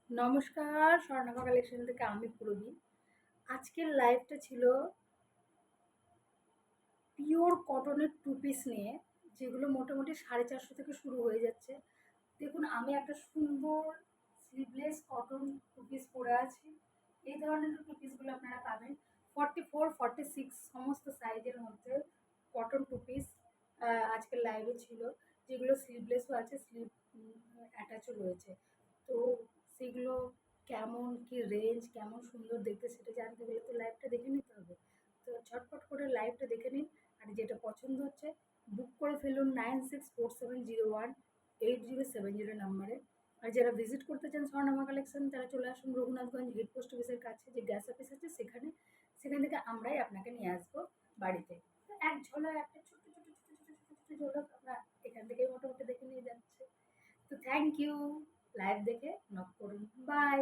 নমস্কার, স্বর্ণাভা কালেকশন থেকে আমি পূরবী। আজকের লাইভটা ছিল পিওর কটনের টু পিস নিয়ে, যেগুলো মোটামুটি 450 থেকে শুরু হয়ে যাচ্ছে। দেখুন, আমি একটা সুন্দর স্লিভলেস কটন টু পিস পরে আছি। এই ধরনের টু পিসগুলো আপনারা পাবেন 44, 46 সমস্ত সাইজের মধ্যে কটন টু পিস আজকের লাইভে ছিল, যেগুলো স্লিভলেসও আছে, স্লিভ অ্যাটাচও রয়েছে। তো সেগুলো কেমন কি রেঞ্জ, কেমন সুন্দর দেখতে, সেটা জানতে গেলে তো লাইভটা দেখে নিতে হবে। তো ঝটপট করে লাইভটা দেখে নিন, আর যেটা পছন্দ হচ্ছে বুক করে ফেলুন 9647018070 নাম্বারে। আর যারা ভিজিট করতে চান স্বর্ণাভা কালেকশন, তারা চলে আসুন রঘুনাথগঞ্জ হেড পোস্ট অফিসের কাছে যে গ্যাস অফিস আছে, সেখান থেকে আমরাই আপনাকে নিয়ে আসবো বাড়িতে। তো এক ঝোলা একটা ছোট ছোট ছোট ছোট ছোট ছোট ঝোলক আমরা এখান থেকেই মোটামুটি দেখে নিয়ে যাচ্ছে। তো থ্যাংক ইউ, লাইভ দেখে নক করুন, বাই।